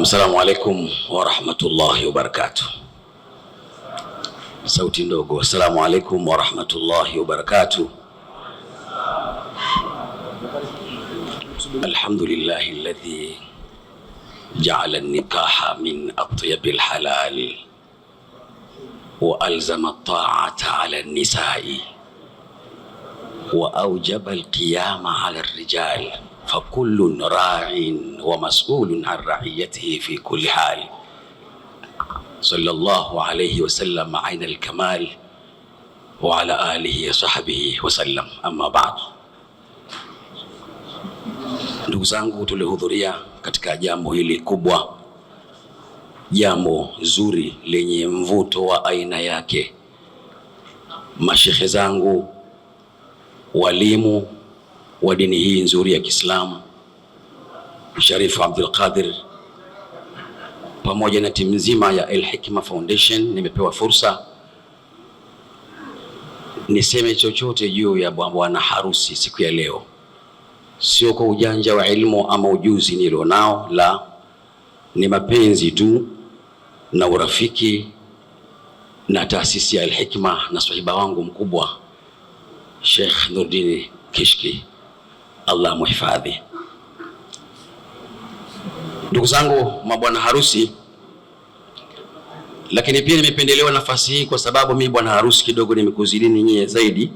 Assalamu alaikum wa rahmatullahi wa barakatuh. Sauti ndogo. Assalamu alaikum wa rahmatullahi wa barakatuh. Alhamdulillahi alladhi ja'ala an-nikaha min atyabil halal wa alzama at-ta'ata 'ala an-nisa'i wa awjaba al-qiyama 'ala ar-rijal فكل راع ومسؤول عن رعيته في كل حال صلى الله عليه وسلم عين الكمال وعلى آله وصحبه وسلم. أما بعد, ndugu zangu, tulihudhuria katika jambo hili kubwa, jambo zuri lenye mvuto wa aina yake. Mashekhe zangu, walimu wa dini hii nzuri ya Kiislamu, Sharifu Abdul Qadir pamoja na timu nzima ya Al-Hikma Foundation, nimepewa fursa niseme chochote juu ya bwana harusi siku ya leo. Sio kwa ujanja wa elimu ama ujuzi nilionao, la, ni mapenzi tu na urafiki na taasisi ya Al-Hikma na sahiba wangu mkubwa Sheikh Nuruddin Kishki, Allah muhifadhi. Ndugu zangu, mabwana harusi, lakini pia nimependelewa nafasi hii kwa sababu mimi bwana harusi kidogo nimekuzidini nyie zaidi,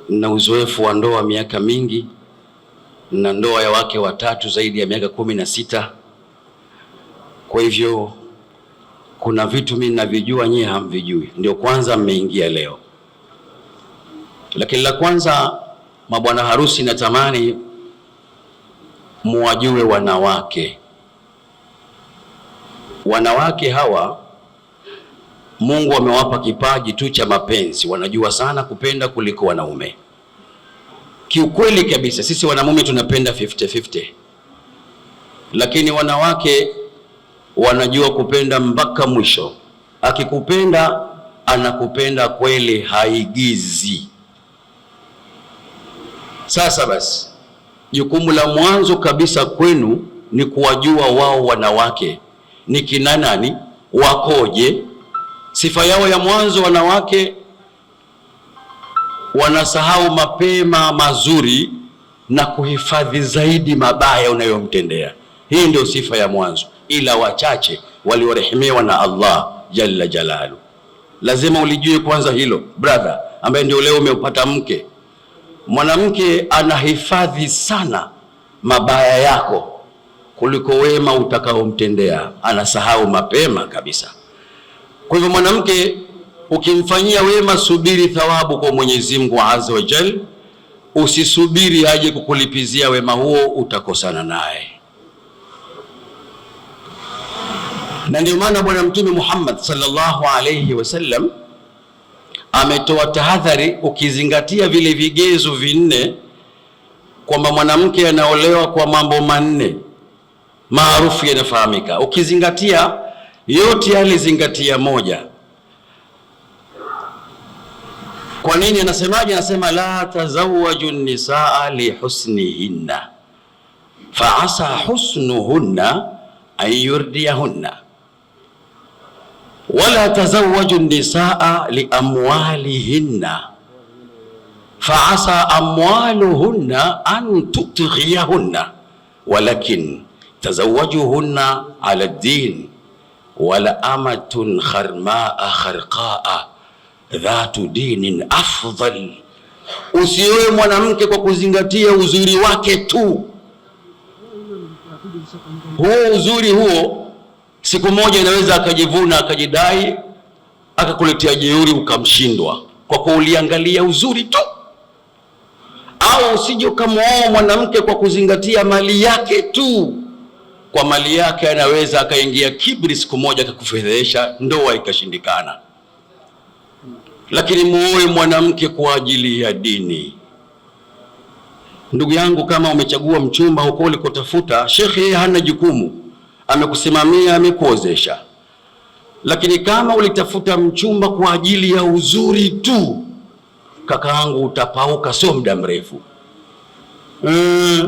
na uzoefu wa ndoa miaka mingi, na ndoa ya wake watatu zaidi ya miaka 16. Kwa hivyo kuna vitu mimi navijua nyie hamvijui, ndio kwanza mmeingia leo. Lakini la kwanza, mabwana harusi, natamani muwajue wanawake. Wanawake hawa Mungu amewapa kipaji tu cha mapenzi, wanajua sana kupenda kuliko wanaume. Kiukweli kabisa, sisi wanamume tunapenda 50-50, lakini wanawake wanajua kupenda mpaka mwisho. Akikupenda anakupenda kweli, haigizi. Sasa basi, jukumu la mwanzo kabisa kwenu ni kuwajua wao wanawake ni kina nani, wakoje. Sifa yao ya mwanzo, wanawake wanasahau mapema mazuri na kuhifadhi zaidi mabaya unayomtendea. Hii ndio sifa ya mwanzo, ila wachache waliorehemiwa na Allah jalla jalalu. Lazima ulijue kwanza hilo, brother, ambaye ndio leo umeupata mke. Mwanamke anahifadhi sana mabaya yako kuliko wema utakaomtendea, anasahau mapema kabisa. Kwa hivyo mwanamke, ukimfanyia wema, subiri thawabu kwa Mwenyezi Mungu Azza wa Jalla, usisubiri aje kukulipizia wema huo, utakosana naye. Na ndio maana Bwana Mtume Muhammad sallallahu alayhi wasallam ametoa tahadhari, ukizingatia vile vigezo vinne, kwamba mwanamke anaolewa kwa mambo manne maarufu yanafahamika. Ukizingatia yote alizingatia moja. Kwa nini anasemaje? Anasema la tazawwaju nisaa li husnihinna fa asa husnuhunna an yurdiyahunna wala tazawwaju nisaa li amwalihinna fa asa amwaluhunna an tutghiyahunna walakin tazawwajuhunna ala din wala amatun kharmaa kharqaa dhatu dinin afdal. Usioe mwanamke kwa kuzingatia uzuri wake tu. Huo uzuri huo siku moja inaweza akajivuna akajidai akakuletea jeuri ukamshindwa kwa kuuliangalia uzuri tu. Au usije ukamwoa mwanamke kwa kuzingatia mali yake tu. Kwa mali yake anaweza akaingia kibri, siku moja akakufedhesha, ndoa ikashindikana. Lakini muoe mwanamke kwa ajili ya dini. Ndugu yangu, kama umechagua mchumba huko ulikotafuta, shekhe hana jukumu, amekusimamia, amekuozesha. Lakini kama ulitafuta mchumba kwa ajili ya uzuri tu, kakaangu, utapauka sio muda mrefu.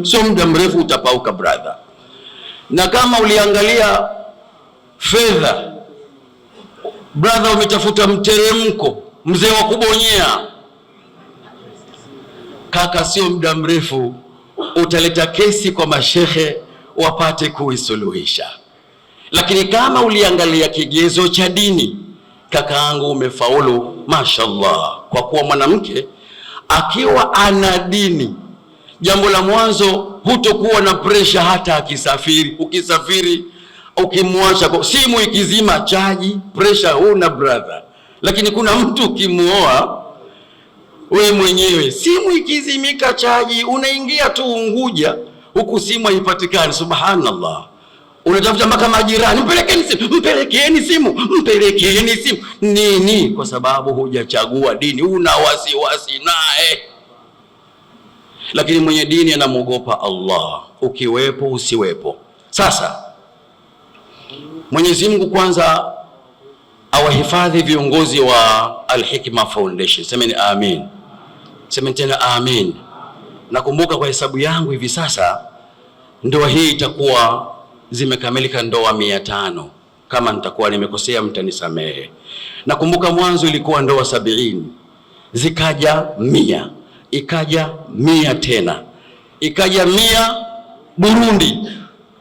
Sio muda mrefu utapauka brother. Na kama uliangalia fedha, brother, umetafuta mteremko, mzee wa kubonyea, kaka, sio muda mrefu utaleta kesi kwa mashehe wapate kuisuluhisha. Lakini kama uliangalia kigezo cha dini, kakaangu, umefaulu mashallah, kwa kuwa mwanamke akiwa ana dini, jambo la mwanzo, hutokuwa na presha hata akisafiri. Ukisafiri ukimwacha simu ikizima chaji, presha huna brother. Lakini kuna mtu ukimuoa wewe mwenyewe, simu ikizimika chaji, unaingia tu Unguja, huku simu haipatikani. Subhanallah, unatafuta mpaka majirani, mpelekeeni simu. Nini? Kwa sababu hujachagua dini, una wasiwasi naye. Lakini mwenye dini anamwogopa Allah, ukiwepo usiwepo. Sasa Mwenyezi Mungu kwanza awahifadhi viongozi wa Al-Hikma Foundation. Semeni amin. Semeni tena amin. Nakumbuka kwa hesabu yangu hivi sasa ndoa hii itakuwa zimekamilika ndoa 500. Kama nitakuwa nimekosea mtanisamehe. Nakumbuka mwanzo ilikuwa ndoa 70, zikaja 100, ikaja 100 tena, ikaja 100 Burundi,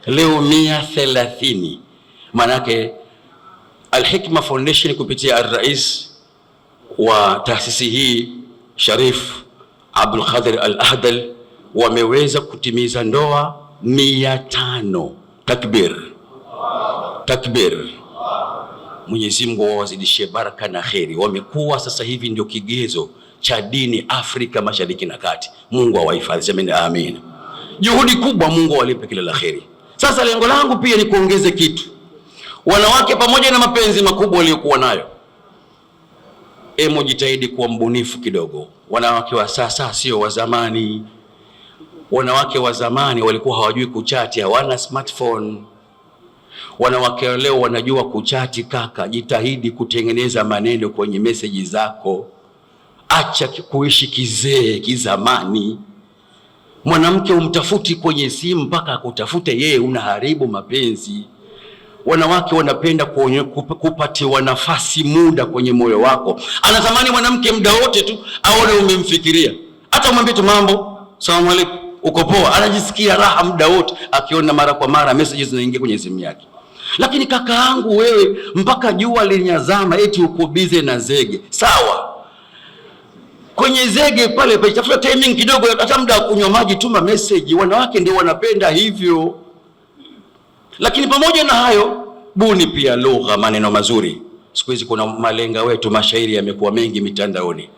leo 130. Manake Al-Hikma Foundation kupitia al-Rais wa taasisi hii Sharif Abdul Qadir Al-Ahdal wameweza kutimiza ndoa 500. Takbir, takbir. Mwenyezi Mungu awazidishie baraka na kheri. Wamekuwa sasa hivi ndio kigezo cha dini Afrika Mashariki na Kati. Mungu awahifadhi, semeni amin. Juhudi kubwa, Mungu awalipe kila la kheri. Sasa lengo langu pia ni kuongeze kitu. Wanawake, pamoja na mapenzi makubwa waliokuwa nayo, jitahidi kuwa mbunifu kidogo. Wanawake wa sasa sio wa zamani. Wanawake wa zamani walikuwa hawajui kuchati, hawana smartphone. Wanawake leo wanajua kuchati. Kaka, jitahidi kutengeneza maneno kwenye message zako. Acha kuishi kizee kizamani. Mwanamke umtafuti kwenye simu mpaka akutafute yeye, unaharibu mapenzi. Wanawake wanapenda kupatiwa nafasi, muda kwenye moyo wako. Anatamani mwanamke muda wote tu aone umemfikiria. Hata umwambie tu mambo, salamu alaykum, uko poa, anajisikia raha muda wote akiona mara kwa mara messages zinaingia kwenye simu yake. Lakini kakaangu, wewe mpaka jua linyazama eti uko busy na zege. Sawa, kwenye zege pale tafuta timing kidogo, hata muda wa kunywa maji tuma message. Wanawake ndio wanapenda hivyo. Lakini pamoja na hayo, buni pia lugha, maneno mazuri. Siku hizi kuna malenga wetu, mashairi yamekuwa mengi mitandaoni.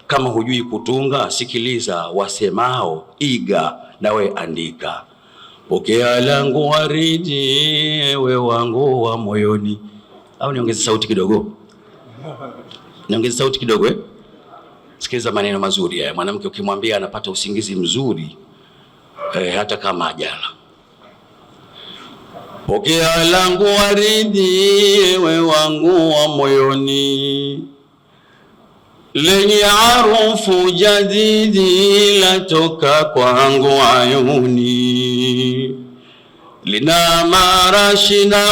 Kama hujui kutunga, sikiliza wasemao, iga na we andika. Pokea langu waridi, we wangu wa moyoni. Au niongeze sauti kidogo? Niongeze sauti kidogo Sikiliza maneno mazuri haya. Mwanamke ukimwambia anapata usingizi mzuri, hata kama ajala. Pokea langu waridi, we wangu wa moyoni, lenye harufu jadidi latoka kwangu ayuni, lina marashi na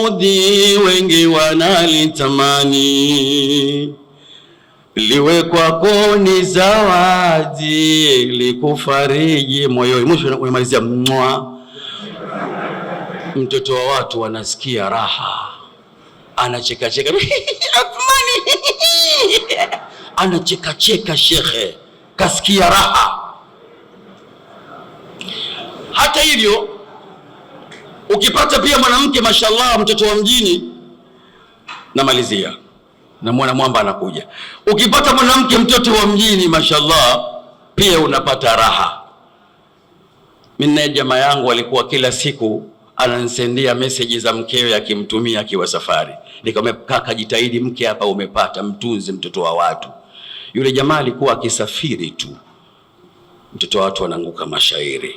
udi wengi wanalitamani, liwe kwako ni zawadi likufariji moyoni. Mwisho unamalizia mwa. Mtoto wa watu wanasikia raha, anacheka cheka Athmani anacheka cheka, shekhe kasikia raha. Hata hivyo, ukipata pia mwanamke mashallah, mtoto wa mjini, namalizia na mwana mwamba anakuja. Ukipata mwanamke mtoto wa mjini mashallah, pia unapata raha. Mimi na jamaa yangu alikuwa kila siku ananisendia message za mkewe akimtumia akiwa safari. Nikamwambia, kaka, jitahidi, mke hapa umepata, mtunze mtoto wa watu. Yule jamaa alikuwa akisafiri tu, mtoto wa watu anaanguka mashairi.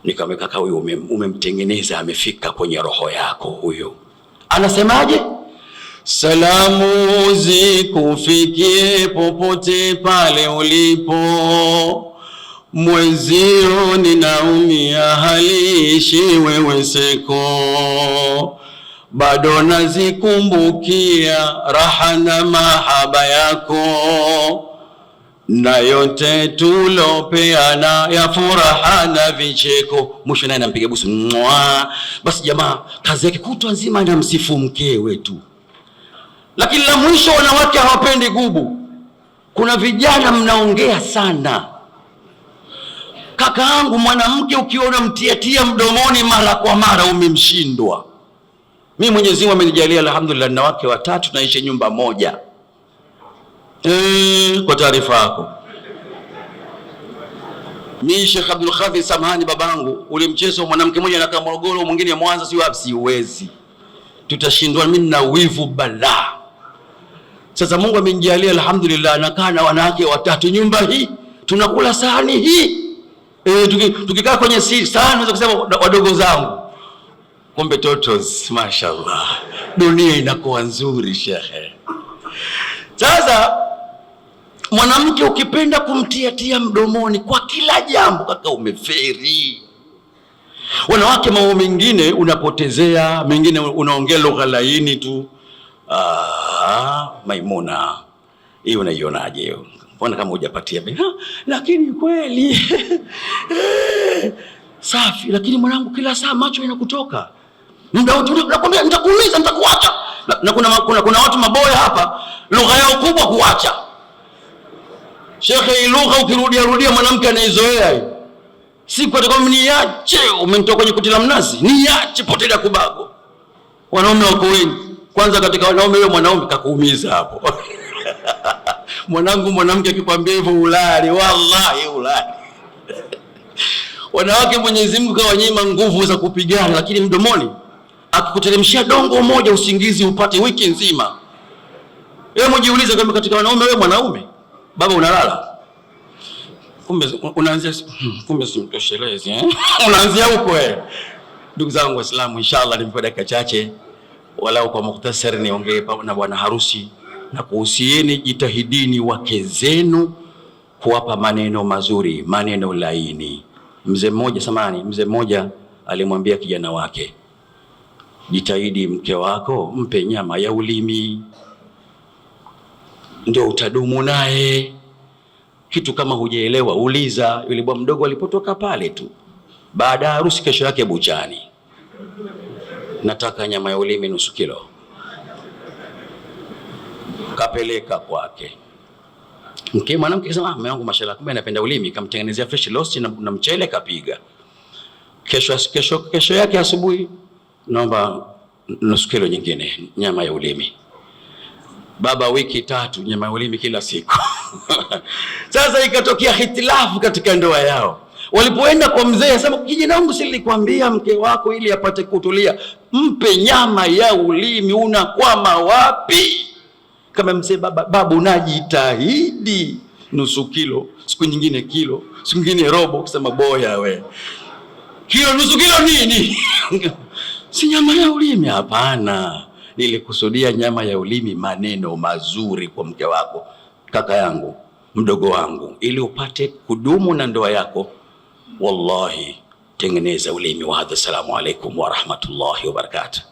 Nikamwambia, kaka, huyo umemtengeneza, amefika kwenye roho yako huyo. Anasemaje? Salamu zikufikie popote pale ulipo, mwezio ninaumia, haliishi wewe seko, bado nazikumbukia raha na mahaba yako, na yote tulopeana ya furaha na vicheko. Mwisho naye nampiga busu. Basi jamaa kazi yake kutwa nzima na msifu mkewe tu, lakini la mwisho, wanawake hawapendi gubu. Kuna vijana mnaongea sana. Kakaangu, mwanamke ukiona mtiatia mdomoni mara kwa mara umemshindwa. Mimi Mwenyezi Mungu amenijalia alhamdulillah na wake 3, naishi nyumba moja. Kwa taarifa yako, mimi Sheikh Abdul Khafidh, samahani babangu, ule mchezo mwanamke mmoja anakaa Morogoro, mwingine Mwanza, si wapi, siwezi, tutashindwa. Mimi na wivu balaa. Sasa Mungu amenijalia alhamdulillah, nakaa na wanawake 3 nyumba hii, tunakula sahani hii. Tukikaa kwenye sahani naweza kusema wadogo zangu, kumbe totos, mashaallah, dunia inakuwa nzuri shekhe. Sasa mwanamke ukipenda kumtiatia mdomoni kwa kila jambo, kaka, umeferi. Wanawake mambo mengine unapotezea, mengine unaongea lugha laini tu. Maimuna, hii unaionaje hiyo? Mbona kama hujapatia mimi? Lakini kweli safi, lakini mwanangu kila saa macho yanakutoka. Muda wote nakwambia nitakuumiza, nitakuacha. Na kuna watu maboya hapa, lugha yao kubwa kuacha. Shekhe, hii lugha ukirudia mwanamke anaizoea hii. Siku atakwambia niache, umenitoa kwenye kuti la mnazi, niache, potelea kubago. Wanaume wako wengi. Kwanza katika wanaume, wewe mwanaume kakuumiza hapo. Mwanangu, mwanamke akikwambia hivyo ulali, wallahi ulali. Wanawake Mwenyezi Mungu kawanyima nguvu za kupigana, lakini mdomoni akikuteremshia dongo moja usingizi upate wiki nzima. Wewe mjiulize, kama katika wanaume, wewe mwanaume baba unalala, kumbe unaanzia, kumbe simtoshelezi unaanzia huko wewe. Ndugu zangu Waislamu, inshallah nimpe dakika chache walau kwa mukhtasari niongee na bwana harusi na kuhusieni, jitahidini wake zenu kuwapa maneno mazuri, maneno laini. Mzee mmoja alimwambia kijana wake, jitahidi mke wako mpe nyama ya ulimi, ndio utadumu naye. Kitu kama hujaelewa uliza. Yule bwana mdogo alipotoka pale tu, baada ya harusi kesho yake buchani, nataka nyama ya ulimi nusu kilo. Kapeleka kwake. Mwanamke akasema, mume wangu mashallah, kumbe anapenda ulimi, kamtengenezea fresh roast na mchele kapiga. Kesho yake asubuhi, naomba nusu kilo nyingine nyama ya ulimi. Baba wiki 3 nyama ya ulimi kila siku. Sasa ikatokea hitilafu katika ndoa yao. Walipoenda kwa mzee, asema, kijana wangu, si nilikwambia mke wako ili apate kutulia mpe nyama ya ulimi, unakwama wapi? Kama mzee, babu najitahidi, nusu kilo, siku nyingine kilo, siku nyingine robo. Kusema boya we, kilo nusu kilo nini? Si nyama ya ulimi. Hapana, nilikusudia nyama ya ulimi, maneno mazuri kwa mke wako, kaka yangu, mdogo wangu, ili upate kudumu na ndoa yako. Wallahi, tengeneza ulimi wa hadha. Assalamu alaikum wa rahmatullahi wa barakatuh.